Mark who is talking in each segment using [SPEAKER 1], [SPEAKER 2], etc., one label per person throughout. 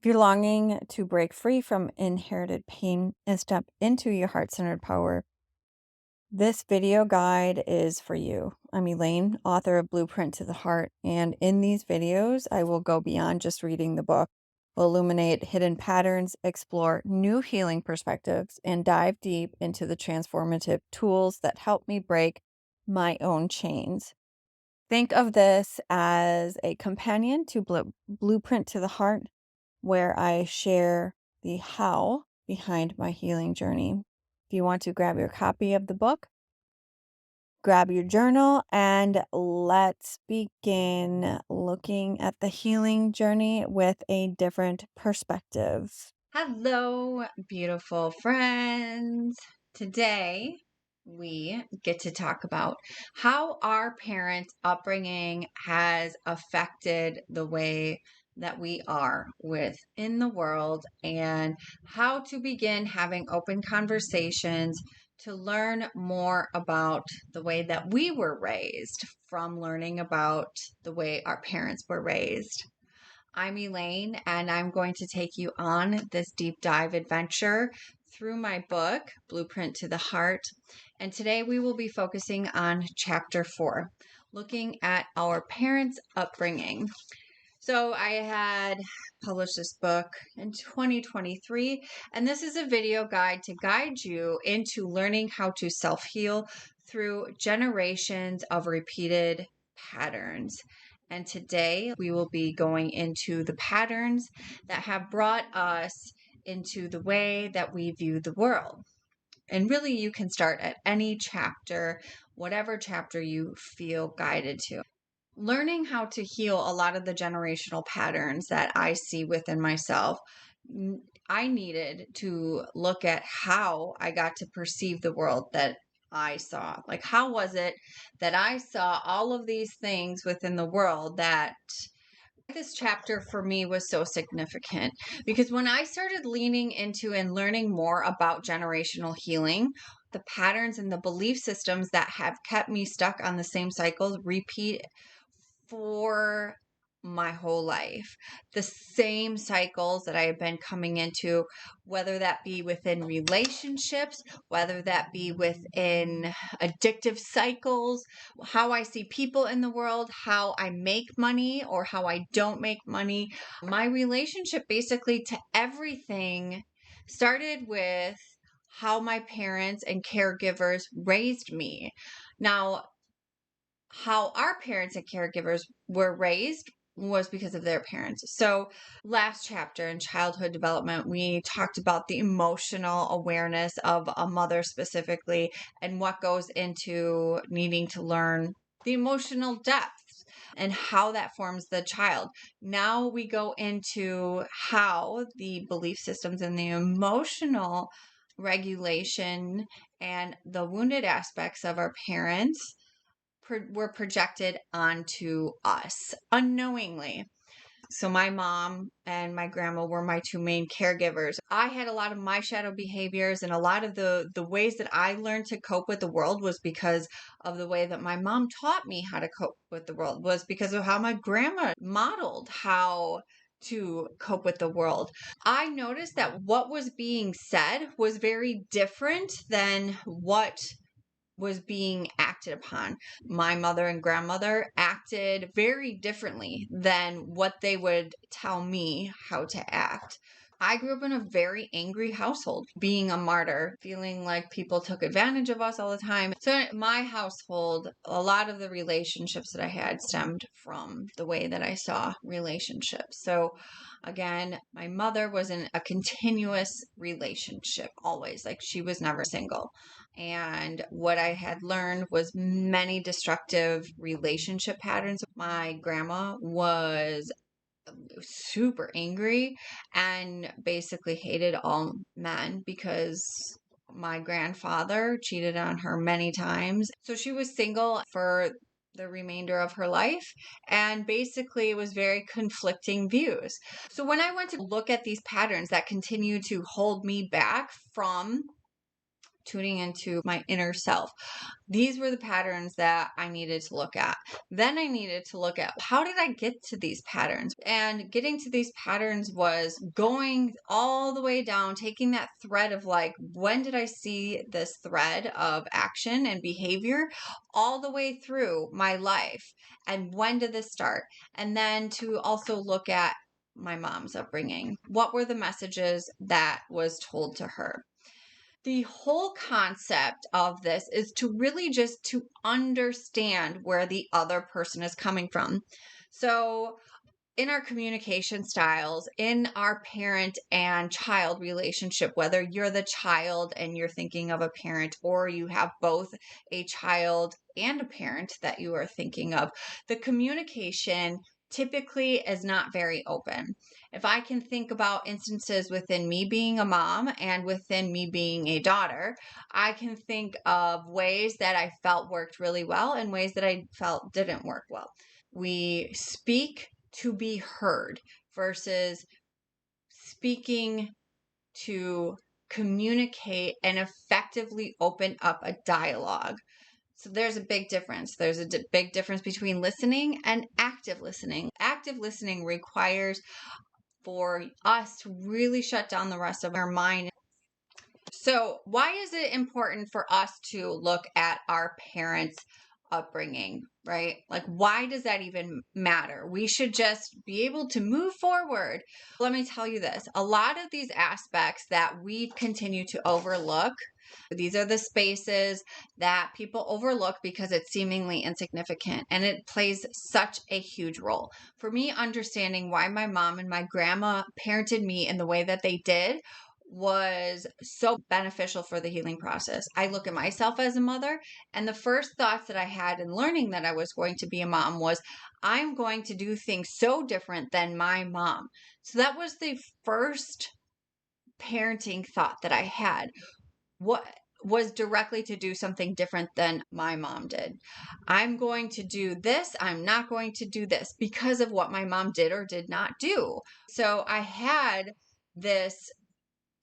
[SPEAKER 1] If you're longing to break free from inherited pain and step into your heart-centered power, this video guide is for you. I'm Elaine, author of Blueprint to the Heart, and in these videos, I will go beyond just reading the book. We'll illuminate hidden patterns, explore new healing perspectives, and dive deep into the transformative tools that help me break my own chains. Think of this as a companion to Blueprint to the Heart, where I share the how behind my healing journey. If you want to grab your copy of the book, grab your journal, and let's begin looking at the healing journey with a different perspective.
[SPEAKER 2] Hello, beautiful friends. Today, we get to talk about how our parents' upbringing has affected the way that we are within the world and how to begin having open conversations to learn more about the way that we were raised from learning about the way our parents were raised. I'm Elaine, and I'm going to take you on this deep dive adventure through my book, Blueprint to the Heart. And today we will be focusing on chapter 4, looking at our parents' upbringing. So I had published this book in 2023, and this is a video guide to guide you into learning how to self-heal through generations of repeated patterns. And today we will be going into the patterns that have brought us into the way that we view the world. And really, you can start at any chapter, whatever chapter you feel guided to. Learning how to heal a lot of the generational patterns that I see within myself, I needed to look at how I got to perceive the world that I saw. Like, how was it that I saw all of these things within the world that this chapter for me was so significant? Because when I started leaning into and learning more about generational healing, the patterns and the belief systems that have kept me stuck on the same cycles repeat for my whole life. The same cycles that I have been coming into, whether that be within relationships, whether that be within addictive cycles, how I see people in the world, how I make money or how I don't make money. My relationship basically to everything started with how my parents and caregivers raised me. Now, how our parents and caregivers were raised was because of their parents. So, last chapter in childhood development, we talked about the emotional awareness of a mother specifically and what goes into needing to learn the emotional depths and how that forms the child. Now we go into how the belief systems and the emotional regulation and the wounded aspects of our parents were projected onto us unknowingly. So my mom and my grandma were my two main caregivers. I had a lot of my shadow behaviors, and a lot of the ways that I learned to cope with the world was because of the way that my mom taught me how to cope with the world, was because of how my grandma modeled how to cope with the world. I noticed that what was being said was very different than what was being acted upon. My mother and grandmother acted very differently than what they would tell me how to act. I grew up in a very angry household, being a martyr, feeling like people took advantage of us all the time. So, in my household, a lot of the relationships that I had stemmed from the way that I saw relationships. So, again, my mother was in a continuous relationship always, like she was never single. And what I had learned was many destructive relationship patterns. My grandma was super angry and basically hated all men because my grandfather cheated on her many times. So she was single for the remainder of her life, and basically it was very conflicting views. So when I went to look at these patterns that continue to hold me back from tuning into my inner self. These were the patterns that I needed to look at. Then I needed to look at, how did I get to these patterns? And getting to these patterns was going all the way down, taking that thread of like, when did I see this thread of action and behavior all the way through my life? And when did this start? And then to also look at my mom's upbringing. What were the messages that was told to her? The whole concept of this is to really just to understand where the other person is coming from. So in our communication styles, in our parent and child relationship, whether you're the child and you're thinking of a parent, or you have both a child and a parent that you are thinking of, the communication typically is not very open. If I can think about instances within me being a mom and within me being a daughter, I can think of ways that I felt worked really well and ways that I felt didn't work well. We speak to be heard versus speaking to communicate and effectively open up a dialogue. So there's a big difference. There's a big difference between listening and active listening. Active listening requires for us to really shut down the rest of our mind. So, why is it important for us to look at our parents' upbringing, right? Like, why does that even matter? We should just be able to move forward. Let me tell you this, a lot of these aspects that we continue to overlook, these are the spaces that people overlook because it's seemingly insignificant, and it plays such a huge role. For me, understanding why my mom and my grandma parented me in the way that they did was so beneficial for the healing process. I look at myself as a mother, and the first thoughts that I had in learning that I was going to be a mom was, I'm going to do things so different than my mom. So that was the first parenting thought that I had. What was directly to do something different than my mom did. I'm going to do this. I'm not going to do this because of what my mom did or did not do. So I had this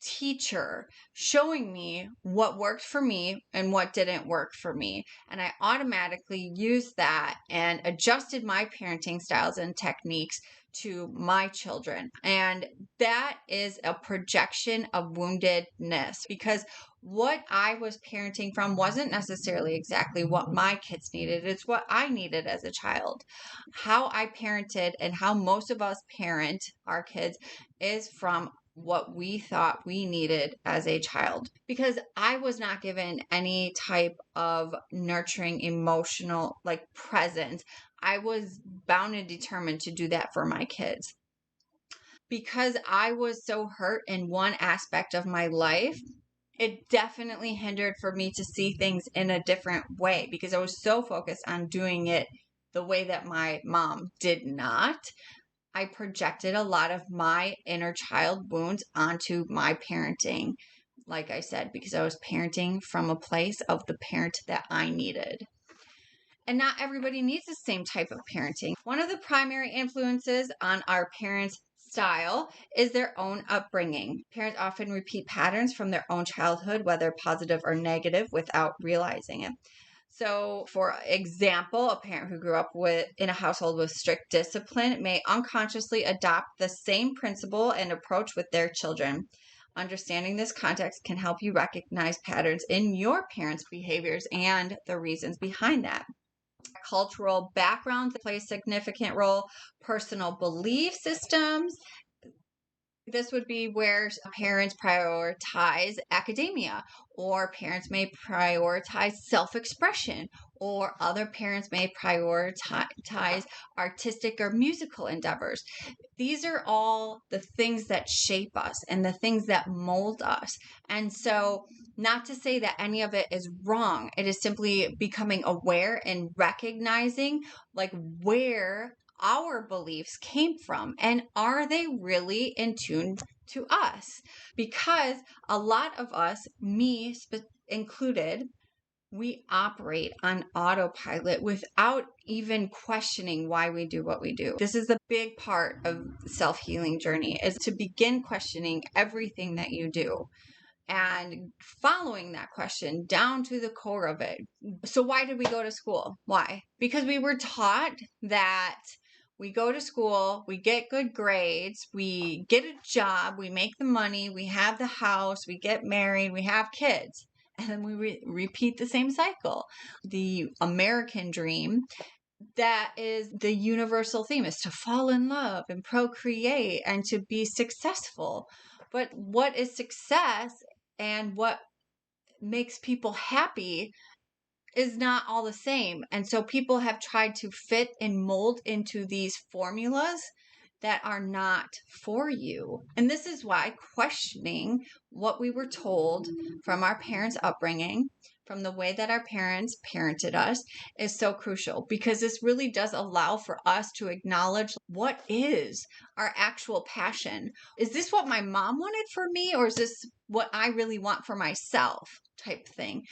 [SPEAKER 2] teacher showing me what worked for me and what didn't work for me. And I automatically used that and adjusted my parenting styles and techniques to my children. And that is a projection of woundedness, because what I was parenting from wasn't necessarily exactly what my kids needed. It's what I needed as a child. How I parented and how most of us parent our kids is from what we thought we needed as a child, because I was not given any type of nurturing emotional like presence. I was bound and determined to do that for my kids. Because I was so hurt in one aspect of my life, it definitely hindered for me to see things in a different way, because I was so focused on doing it the way that my mom did not. I projected a lot of my inner child wounds onto my parenting, like I said, because I was parenting from a place of the parent that I needed. And not everybody needs the same type of parenting. One of the primary influences on our parents' style is their own upbringing. Parents often repeat patterns from their own childhood, whether positive or negative, without realizing it. So, for example, a parent who grew up in a household with strict discipline may unconsciously adopt the same principle and approach with their children. Understanding this context can help you recognize patterns in your parents' behaviors and the reasons behind that. Cultural backgrounds play a significant role, personal belief systems. This would be where parents prioritize academia, or parents may prioritize self expression, or other parents may prioritize artistic or musical endeavors. These are all the things that shape us and the things that mold us. And so, not to say that any of it is wrong, it is simply becoming aware and recognizing like where our beliefs came from, and are they really in tune to us? Because a lot of us, me included, we operate on autopilot without even questioning why we do what we do. This is the big part of the self-healing journey, is to begin questioning everything that you do. and following that question down to the core of it. So, why did we go to school? Why? Because we were taught that we go to school, we get good grades, we get a job, we make the money, we have the house, we get married, we have kids. And then we repeat the same cycle. The American dream, that is the universal theme, is to fall in love and procreate and to be successful. But what is success and what makes people happy is not all the same. And so people have tried to fit and mold into these formulas that are not for you. And this is why questioning what we were told from our parents' upbringing, from the way that our parents parented us, is so crucial, because this really does allow for us to acknowledge what is our actual passion. Is this what my mom wanted for me, or is this what I really want for myself? Type thing.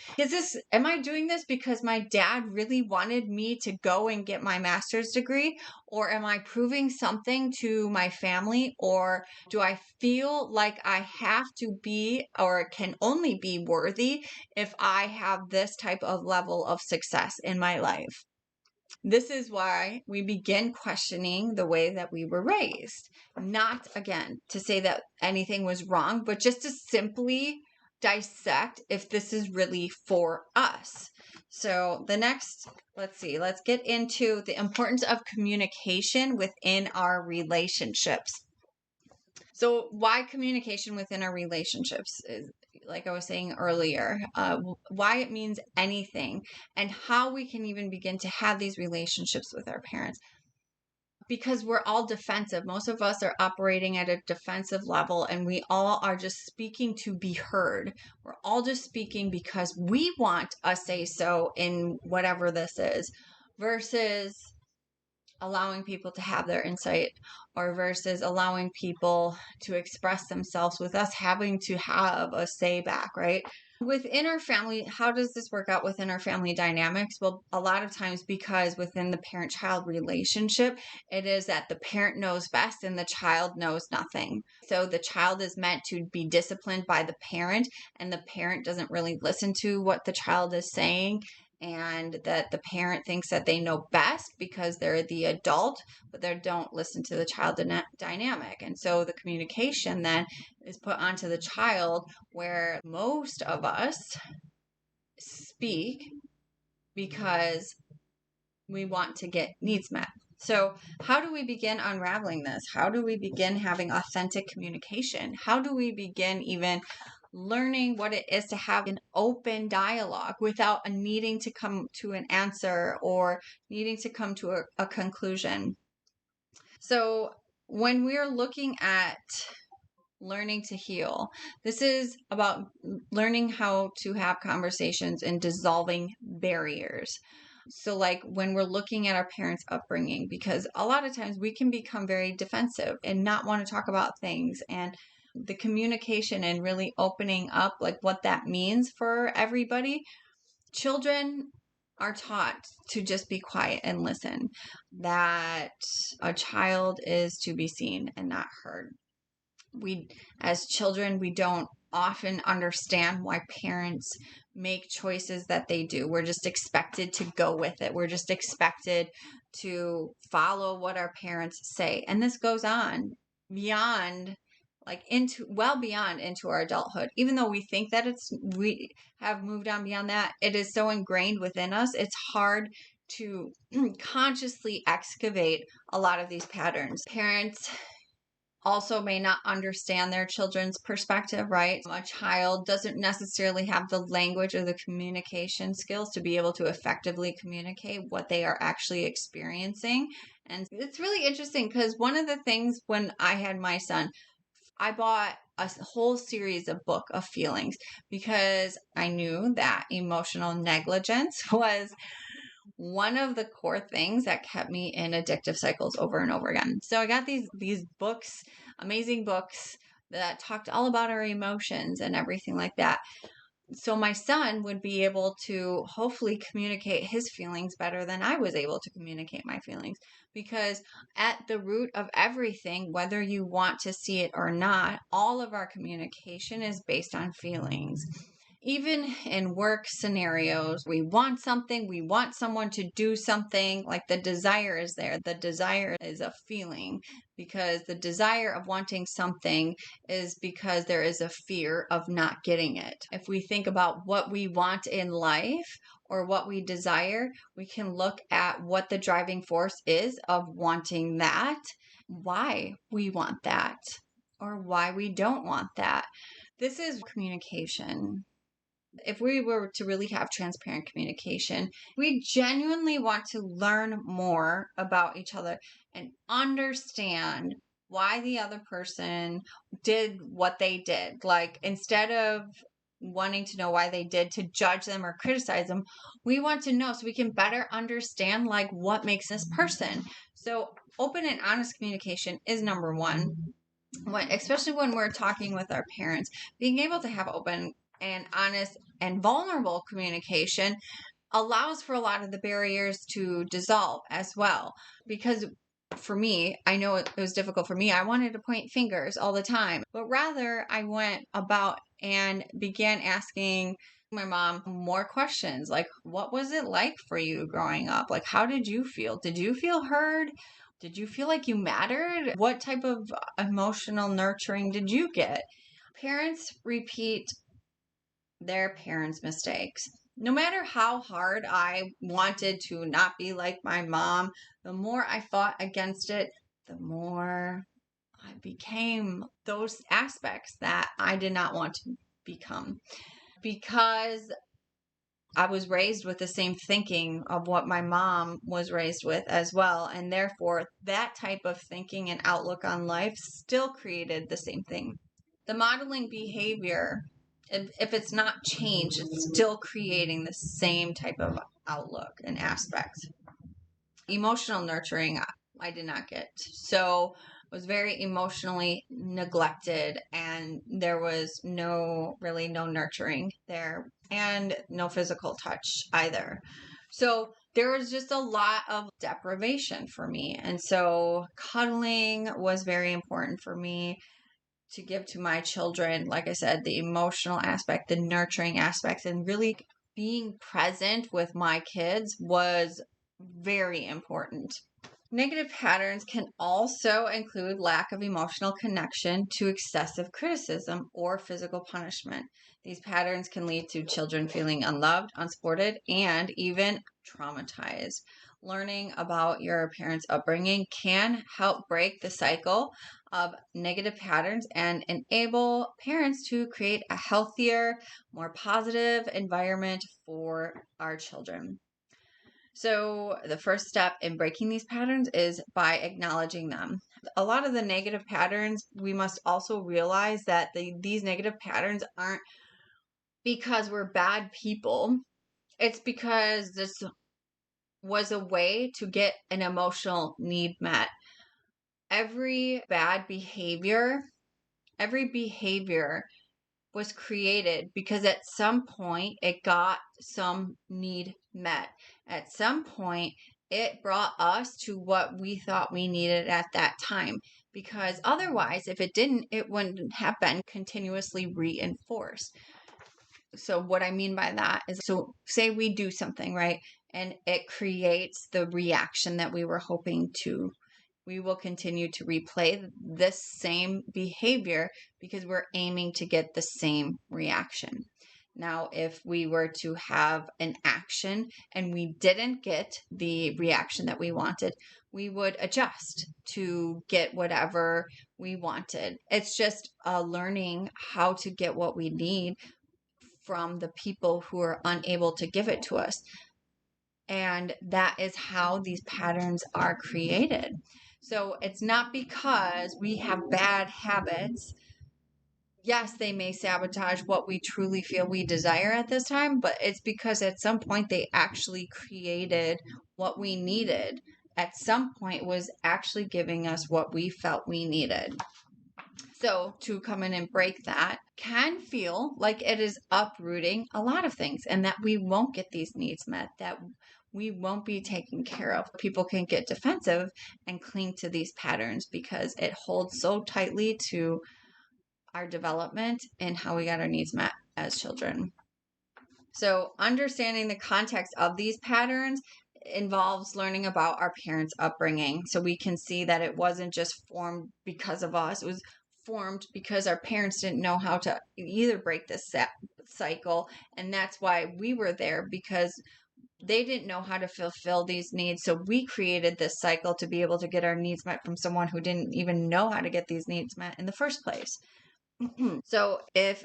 [SPEAKER 2] Am I doing this because my dad really wanted me to go and get my master's degree? Or am I proving something to my family? Or do I feel like I have to be or can only be worthy if I have this type of level of success in my life? This is why we begin questioning the way that we were raised. Not, again, to say that anything was wrong, but just to simply dissect if this is really for us. So let's get into the importance of communication within our relationships. So why communication within our relationships is, like I was saying earlier, why it means anything, and how we can even begin to have these relationships with our parents. Because we're all defensive. Most of us are operating at a defensive level, and we all are just speaking to be heard. We're all just speaking because we want a say so in whatever this is, versus allowing people to have their insight, or versus allowing people to express themselves with us having to have a say back, right? Within our family, how does this work out within our family dynamics? Well, a lot of times, because within the parent-child relationship, it is that the parent knows best and the child knows nothing. So the child is meant to be disciplined by the parent, and the parent doesn't really listen to what the child is saying, and that the parent thinks that they know best because they're the adult, but they don't listen to the child dynamic. And so the communication then is put onto the child, where most of us speak because we want to get needs met. So how do we begin unraveling this? How do we begin having authentic communication? How do we begin even learning what it is to have an open dialogue without needing to come to an answer or needing to come to a conclusion? So when we're looking at learning to heal, this is about learning how to have conversations and dissolving barriers. So, like when we're looking at our parents' upbringing, because a lot of times we can become very defensive and not want to talk about things, and the communication and really opening up, like what that means for everybody. Children are taught to just be quiet and listen, that a child is to be seen and not heard. As children, we don't often understand why parents make choices that they do. We're just expected to go with it. We're just expected to follow what our parents say. And this goes on beyond, like well beyond into our adulthood. Even though we think that we have moved on beyond that, it is so ingrained within us. It's hard to consciously excavate a lot of these patterns. Parents also may not understand their children's perspective, right? A child doesn't necessarily have the language or the communication skills to be able to effectively communicate what they are actually experiencing. And it's really interesting, because one of the things when I had my son, I bought a whole series of book of feelings, because I knew that emotional negligence was one of the core things that kept me in addictive cycles over and over again. So I got these books, amazing books that talked all about our emotions and everything like that. So my son would be able to hopefully communicate his feelings better than I was able to communicate my feelings. Because at the root of everything, whether you want to see it or not, all of our communication is based on feelings. Even in work scenarios, we want something, we want someone to do something, like the desire is there. The desire is a feeling, because the desire of wanting something is because there is a fear of not getting it. If we think about what we want in life or what we desire, we can look at what the driving force is of wanting that, why we want that, or why we don't want that. This is communication. If we were to really have transparent communication, we genuinely want to learn more about each other and understand why the other person did what they did. Like, instead of wanting to know why they did to judge them or criticize them, we want to know so we can better understand like what makes this person. So open and honest communication is number one. Especially when we're talking with our parents, being able to have open and honest and vulnerable communication allows for a lot of the barriers to dissolve as well. Because for me, I know it was difficult for me. I wanted to point fingers all the time, but rather I went about and began asking my mom more questions, like, what was it like for you growing up? Like, how did you feel? Did you feel heard? Did you feel like you mattered? What type of emotional nurturing did you get? Parents repeat their parents' mistakes. No matter how hard I wanted to not be like my mom, the more I fought against it, the more I became those aspects that I did not want to become. Because I was raised with the same thinking of what my mom was raised with as well. And therefore, that type of thinking and outlook on life still created the same thing. The modeling behavior, if it's not changed, it's still creating the same type of outlook and aspect. Emotional nurturing, I did not get. So I was very emotionally neglected, and there was no nurturing there, and no physical touch either. So there was just a lot of deprivation for me. And so cuddling was very important for me to give to my children. Like I said, the emotional aspect, the nurturing aspects, and really being present with my kids was very important. Negative patterns can also include lack of emotional connection to excessive criticism or physical punishment. These patterns can lead to children feeling unloved, unsupported, and even traumatized. Learning about your parents' upbringing can help break the cycle of negative patterns and enable parents to create a healthier, more positive environment for our children. So, the first step in breaking these patterns is by acknowledging them. A lot of the negative patterns, we must also realize that these negative patterns aren't because we're bad people. It's because this was a way to get an emotional need met. Every bad behavior, every behavior was created because at some point it got some need met. At some point, it brought us to what we thought we needed at that time. Because otherwise, if it didn't, it wouldn't have been continuously reinforced. So, what I mean by that is, so say we do something, right? And it creates the reaction that we were hoping to. We will continue to replay this same behavior because we're aiming to get the same reaction. Now, if we were to have an action and we didn't get the reaction that we wanted, we would adjust to get whatever we wanted. It's just learning how to get what we need from the people who are unable to give it to us. And that is how these patterns are created. So it's not because we have bad habits. Yes, they may sabotage what we truly feel we desire at this time, but it's because at some point they actually created what we needed. At some point was actually giving us what we felt we needed. So to come in and break that can feel like it is uprooting a lot of things, and that we won't get these needs met, that we won't be taken care of. People can get defensive and cling to these patterns because it holds so tightly to our development and how we got our needs met as children. So, understanding the context of these patterns involves learning about our parents' upbringing. So, we can see that it wasn't just formed because of us, it was formed because our parents didn't know how to either break this cycle. And that's why we were there, because they didn't know how to fulfill these needs. So, we created this cycle to be able to get our needs met from someone who didn't even know how to get these needs met in the first place. So, if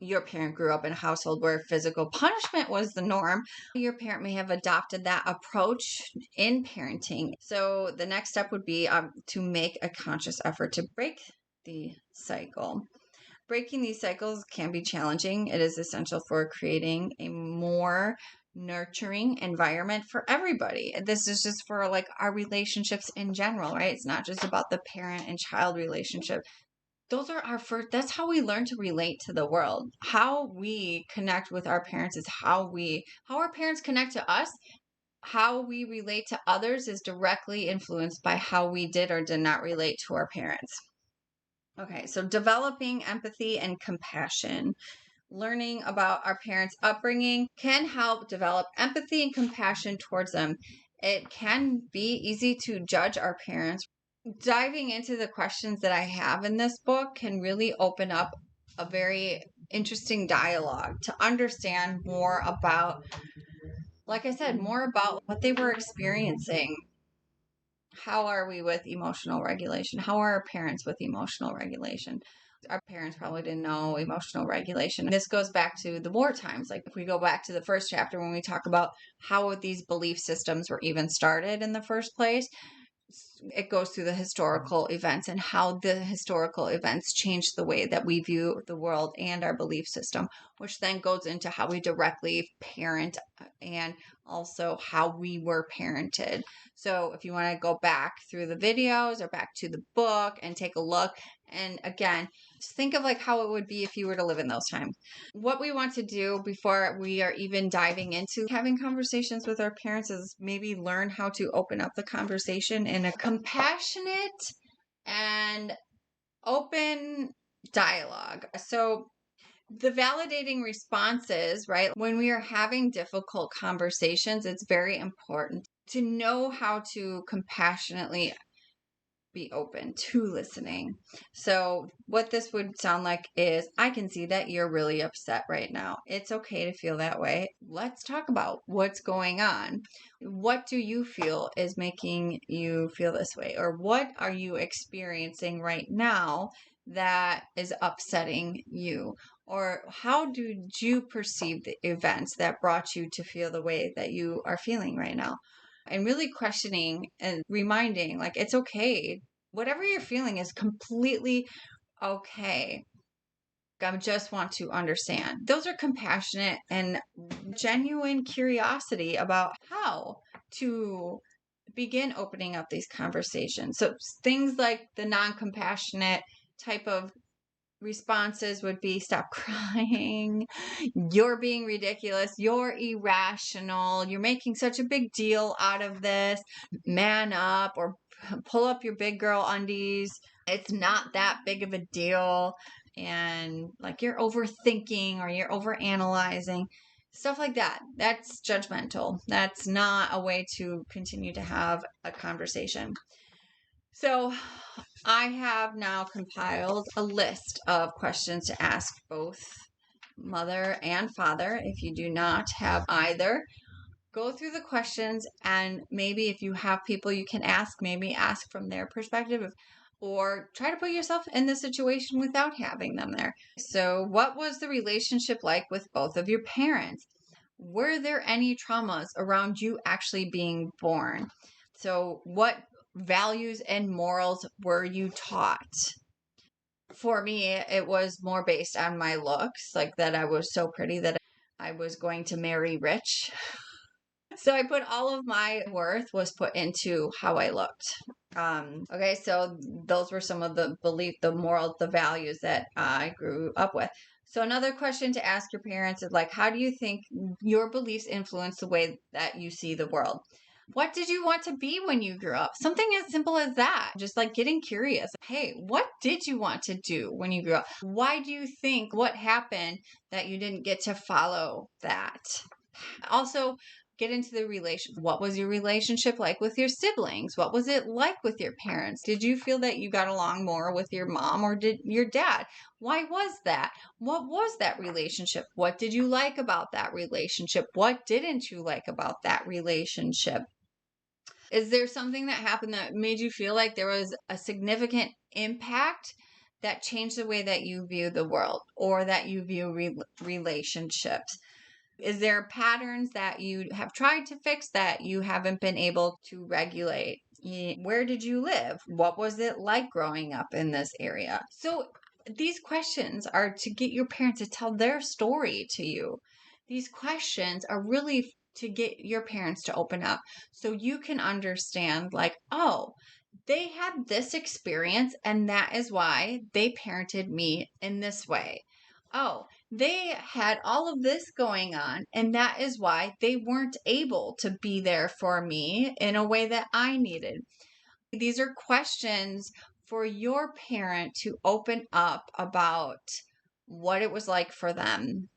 [SPEAKER 2] your parent grew up in a household where physical punishment was the norm, your parent may have adopted that approach in parenting. So the next step would be to make a conscious effort to break the cycle. Breaking these cycles can be challenging. It is essential for creating a more nurturing environment for everybody. This is just for like our relationships in general, right? It's not just about the parent and child relationship. Those are our first, that's how we learn to relate to the world. How we connect with our parents is how our parents connect to us. How we relate to others is directly influenced by how we did or did not relate to our parents. Okay, so developing empathy and compassion. Learning about our parents' upbringing can help develop empathy and compassion towards them. It can be easy to judge our parents. Diving into the questions that I have in this book can really open up a very interesting dialogue to understand more about, like I said, more about what they were experiencing. How are we with emotional regulation? How are our parents with emotional regulation? Our parents probably didn't know emotional regulation. This goes back to the war times. Like if we go back to the first chapter when we talk about how these belief systems were even started in the first place, it goes through the historical events and how the historical events changed the way that we view the world and our belief system, which then goes into how we directly parent and also how we were parented. So if you want to go back through the videos or back to the book and take a look, and again, just think of like how it would be if you were to live in those times. What we want to do before we are even diving into having conversations with our parents is maybe learn how to open up the conversation in a compassionate and open dialogue. So the validating responses, right? When we are having difficult conversations, it's very important to know how to compassionately be open to listening. So, what this would sound like is I can see that you're really upset right now. It's okay to feel that way. Let's talk about what's going on. What do you feel is making you feel this way? Or what are you experiencing right now that is upsetting you? Or how did you perceive the events that brought you to feel the way that you are feeling right now? And really questioning and reminding, like, it's okay. Whatever you're feeling is completely okay. I just want to understand. Those are compassionate and genuine curiosity about how to begin opening up these conversations. So things like the non-compassionate type of responses would be stop crying, you're being ridiculous, you're irrational, you're making such a big deal out of this, man up, or pull up your big girl undies, it's not that big of a deal, and like you're overthinking or you're overanalyzing. Stuff like that. That's judgmental. That's not a way to continue to have a conversation. So I have now compiled a list of questions to ask both mother and father. If you do not have either, go through the questions, and maybe if you have people you can ask, maybe ask from their perspective, or try to put yourself in the situation without having them there. So what was the relationship like with both of your parents? Were there any traumas around you actually being born? So what values and morals were you taught? For me, it was more based on my looks, like that I was so pretty that I was going to marry rich. So I put all of my worth was put into how I looked. Okay, so those were some of the belief, the morals, the values that I grew up with. So another question to ask your parents is like, how do you think your beliefs influence the way that you see the world? What did you want to be when you grew up? Something as simple as that. Just like getting curious. Hey, what did you want to do when you grew up? Why do you think what happened that you didn't get to follow that? Also, get into the relation. What was your relationship like with your siblings? What was it like with your parents? Did you feel that you got along more with your mom or did your dad? Why was that? What was that relationship? What did you like about that relationship? What didn't you like about that relationship? Is there something that happened that made you feel like there was a significant impact that changed the way that you view the world or that you view relationships? Is there patterns that you have tried to fix that you haven't been able to regulate? Where did you live? What was it like growing up in this area? So these questions are to get your parents to tell their story to you. These questions are really to get your parents to open up so you can understand, like, oh, they had this experience and that is why they parented me in this way. Oh, they had all of this going on, and that is why they weren't able to be there for me in a way that I needed. These are questions for your parent to open up about what it was like for them.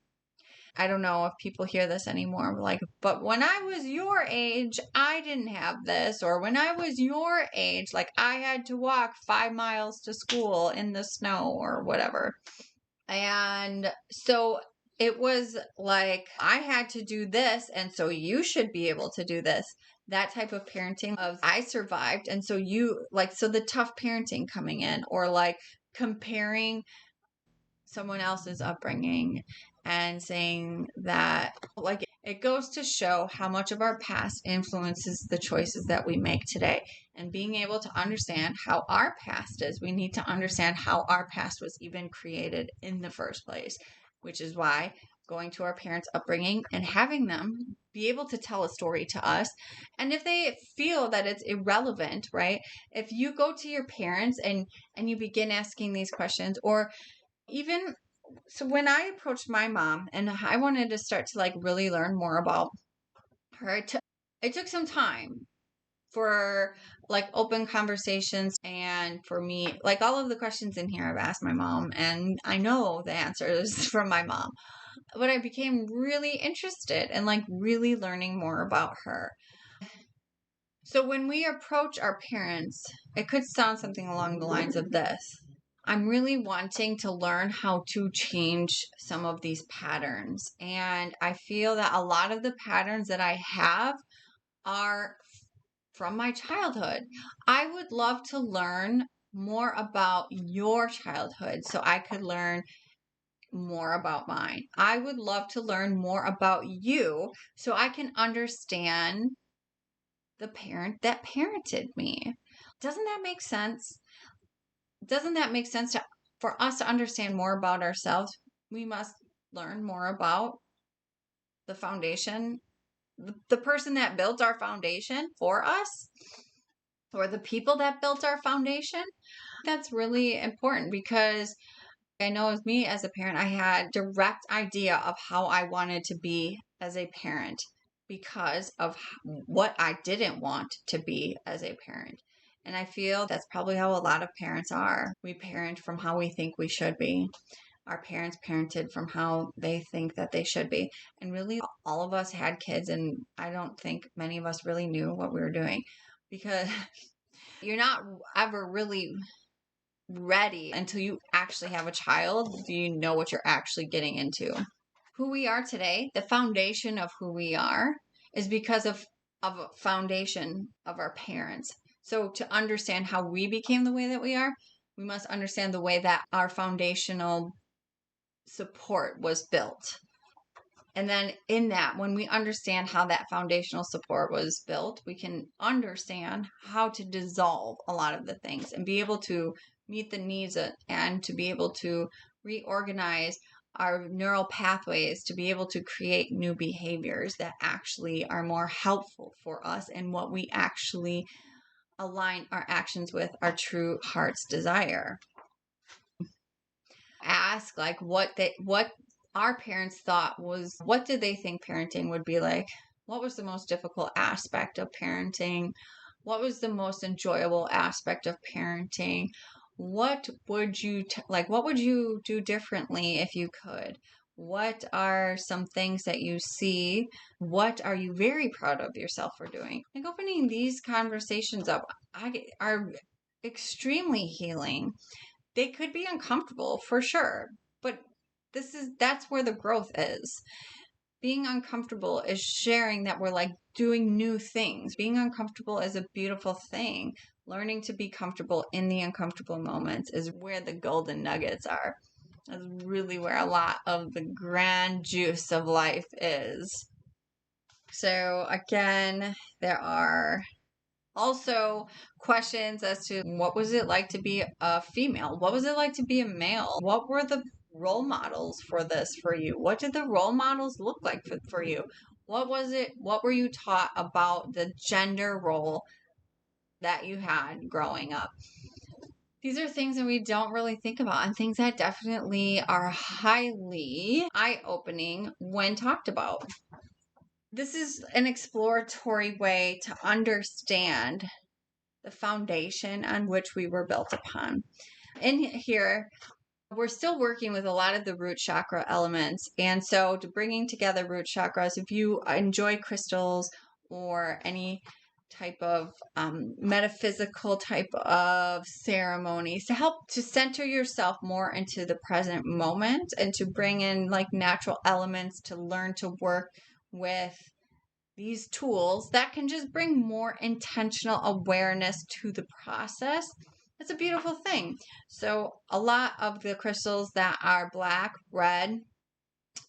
[SPEAKER 2] I don't know if people hear this anymore, like, but when I was your age, I didn't have this. Or when I was your age, like, I had to walk 5 miles to school in the snow or whatever. And so it was like, I had to do this, and so you should be able to do this. That type of parenting of I survived, and so you like, so the tough parenting coming in, or like comparing someone else's upbringing and saying that, like, it goes to show how much of our past influences the choices that we make today. And being able to understand how our past is, we need to understand how our past was even created in the first place, which is why going to our parents' upbringing and having them be able to tell a story to us. And if they feel that it's irrelevant, right? If you go to your parents and you begin asking these questions, or even so when I approached my mom and I wanted to start to like really learn more about her, it took some time for like open conversations and for me, like all of the questions in here I've asked my mom and I know the answers from my mom, but I became really interested in like really learning more about her. So when we approach our parents, it could sound something along the lines of this. I'm really wanting to learn how to change some of these patterns. And I feel that a lot of the patterns that I have are from my childhood. I would love to learn more about your childhood so I could learn more about mine. I would love to learn more about you so I can understand the parent that parented me. Doesn't that make sense? Doesn't that make sense for us to understand more about ourselves? We must learn more about the foundation, the person that built our foundation for us, or the people that built our foundation. That's really important because I know as me as a parent, I had direct idea of how I wanted to be as a parent because of what I didn't want to be as a parent. And I feel that's probably how a lot of parents are. We parent from how we think we should be. Our parents parented from how they think that they should be. And really, all of us had kids, and I don't think many of us really knew what we were doing because you're not ever really ready until you actually have a child. Do you know what you're actually getting into? Who we are today, the foundation of who we are, is because of a foundation of our parents. So to understand how we became the way that we are, we must understand the way that our foundational support was built. And then in that, when we understand how that foundational support was built, we can understand how to dissolve a lot of the things and be able to meet the needs and to be able to reorganize our neural pathways to be able to create new behaviors that actually are more helpful for us and what we actually align our actions with our true heart's desire. Ask like what our parents thought was, what did they think parenting would be like? What was the most difficult aspect of parenting? What was the most enjoyable aspect of parenting? What would you what would you do differently if you could? What are some things that you see? What are you very proud of yourself for doing? Like opening these conversations up are extremely healing. They could be uncomfortable for sure, but that's where the growth is. Being uncomfortable is sharing that we're like doing new things. Being uncomfortable is a beautiful thing. Learning to be comfortable in the uncomfortable moments is where the golden nuggets are. That's really where a lot of the grand juice of life is. So again, there are also questions as to what was it like to be a female? What was it like to be a male? What were the role models for this for you? What did the role models look like for you? What was it? What were you taught about the gender role that you had growing up? These are things that we don't really think about, and things that definitely are highly eye-opening when talked about. This is an exploratory way to understand the foundation on which we were built upon. In here, we're still working with a lot of the root chakra elements. And so, to bringing together root chakras, if you enjoy crystals or any type of metaphysical type of ceremonies to help to center yourself more into the present moment and to bring in like natural elements to learn to work with these tools that can just bring more intentional awareness to the process. It's a beautiful thing. So a lot of the crystals that are black, red,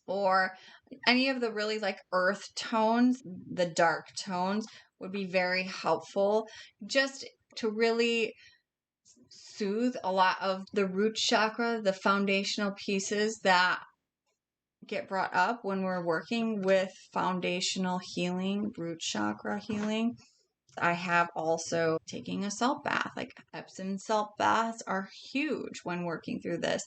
[SPEAKER 2] or any of the really like earth tones, the dark tones would be very helpful just to really soothe a lot of the root chakra, the foundational pieces that get brought up when we're working with foundational healing, root chakra healing. I have also taking a salt bath. Like Epsom salt baths are huge when working through this.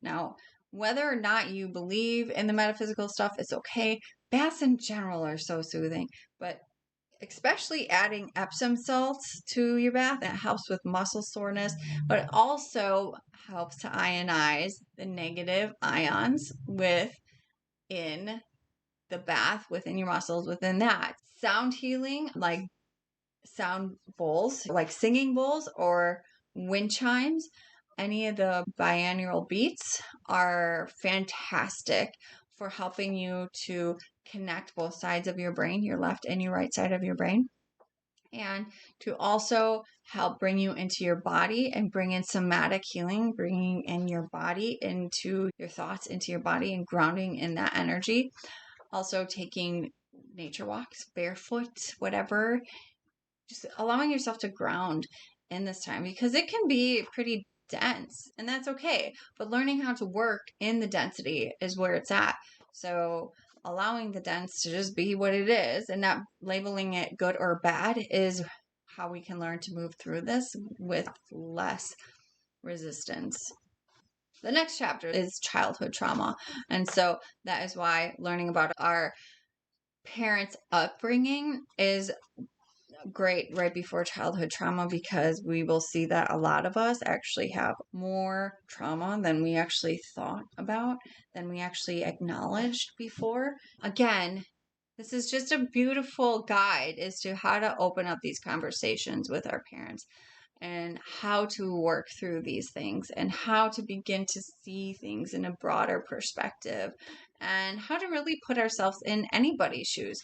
[SPEAKER 2] Now, whether or not you believe in the metaphysical stuff, it's okay. Baths in general are so soothing, but especially adding Epsom salts to your bath, that helps with muscle soreness, but it also helps to ionize the negative ions within the bath, within your muscles, within that. Sound healing, like sound bowls, like singing bowls or wind chimes, any of the binaural beats are fantastic for helping you to connect both sides of your brain, your left and your right side of your brain, and to also help bring you into your body and bring in somatic healing, bringing in your body into your thoughts, into your body, and grounding in that energy. Also taking nature walks, barefoot, whatever, just allowing yourself to ground in this time, because it can be pretty dense and that's okay. But learning how to work in the density is where it's at. So allowing the dense to just be what it is and not labeling it good or bad is how we can learn to move through this with less resistance. The next chapter is childhood trauma. And so that is why learning about our parents' upbringing is great right before childhood trauma, because we will see that a lot of us actually have more trauma than we actually thought about, than we actually acknowledged before. Again, this is just a beautiful guide as to how to open up these conversations with our parents and how to work through these things and how to begin to see things in a broader perspective and how to really put ourselves in anybody's shoes.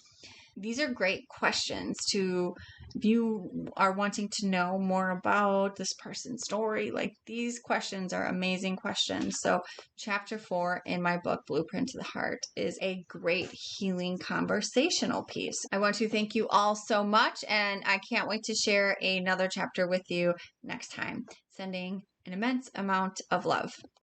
[SPEAKER 2] These are great questions to, if you are wanting to know more about this person's story, like these questions are amazing questions. So chapter 4 in my book, Blueprint to the Heart, is a great healing conversational piece. I want to thank you all so much, and I can't wait to share another chapter with you next time. Sending an immense amount of love.